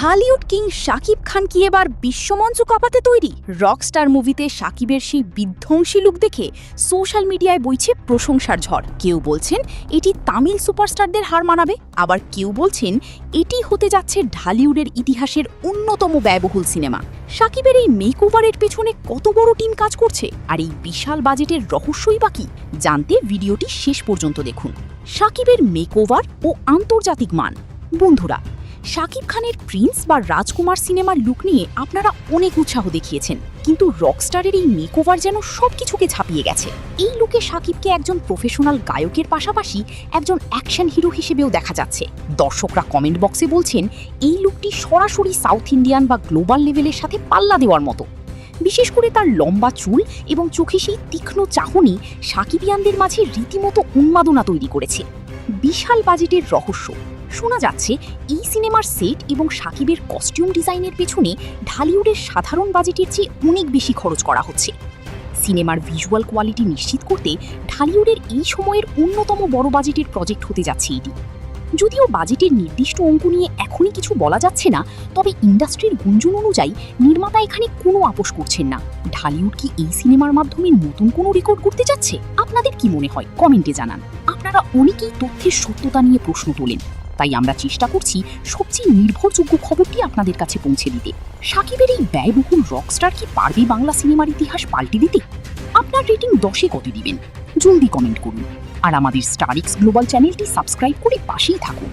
Dhallywood king Shakib Khan কি এবার বিশ্বমঞ্চ কাঁপাতে তৈরি? রকস্টার মুভিতে শাকিবের সেই বিধ্বংসী লুক দেখে সোশ্যাল মিডিয়ায় বইছে প্রশংসার ঝড়। কেউ বলছেন এটি তামিল সুপারস্টারদের হার মানাবে, আবার কেউ বলছেন এটি হতে যাচ্ছে ঢালিউডের ইতিহাসের অন্যতম ব্যয়বহুল সিনেমা। শাকিবের এই মেকওভারের পেছনে কত বড় টিম কাজ করছে, আর এই বিশাল বাজেটের রহস্যই বা কি? জানতে ভিডিওটি শেষ পর্যন্ত দেখুন। শাকিবের মেকওভার ও আন্তর্জাতিক মান। বন্ধুরা, শাকিব খানের প্রিন্স বা রাজকুমার সিনেমার লুক নিয়ে আপনারা অনেক উৎসাহ দেখিয়েছেন, কিন্তু রকস্টারের এই মেকওভার যেন সবকিছুকে ছাপিয়ে গেছে। এই লুকে শাকিবকে একজন প্রফেশনাল গায়কের পাশাপাশি একজন অ্যাকশন হিরো হিসেবেও দেখা যাচ্ছে। দর্শকরা কমেন্ট বক্সে বলছেন এই লুকটি সরাসরি সাউথ ইন্ডিয়ান বা গ্লোবাল লেভেলের সাথে পাল্লা দেওয়ার মতো। বিশেষ করে তার লম্বা চুল এবং চোখে সেই তীক্ষ্ণ চাহনি শাকিবিয়ানদের মাঝে রীতিমতো উন্মাদনা তৈরি করেছে। বিশাল বাজেটের রহস্য। শোনা যাচ্ছে এই সিনেমার সেট এবং শাকিবের কস্টিউম ডিজাইনের পেছনে ঢালিউডের সাধারণ বাজেটের চেয়ে অনেক বেশি খরচ করা হচ্ছে। সিনেমার ভিজুয়াল কোয়ালিটি নিশ্চিত করতে ঢালিউডের এই সময়ের অন্যতম বড় বাজেটের প্রজেক্ট হতে যাচ্ছে এটি। যদিও বাজেটের নির্দিষ্ট অঙ্ক নিয়ে এখনই কিছু বলা যাচ্ছে না, তবে ইন্ডাস্ট্রির গুঞ্জন অনুযায়ী নির্মাতা এখানে কোনো আপোষ করছেন না। ঢালিউড কি এই সিনেমার মাধ্যমে নতুন কোনো রেকর্ড করতে যাচ্ছে? আপনাদের কি মনে হয় কমেন্টে জানান। আপনারা অনেকেই তথ্যের সত্যতা নিয়ে প্রশ্ন তোলেন, তাই আমরা চেষ্টা করছি সবচেয়ে নির্ভরযোগ্য খবরটি আপনাদের কাছে পৌঁছে দিতে। শাকিবের এই ব্যয়বহুল রকস্টার কি পারবে বাংলা সিনেমার ইতিহাস পাল্টে দিতে? আপনার রেটিং 10-এ কত দিবেন? জলদি কমেন্ট করুন, আর আমাদের স্টার এক্স গ্লোবাল চ্যানেলটি সাবস্ক্রাইব করে পাশেই থাকুন।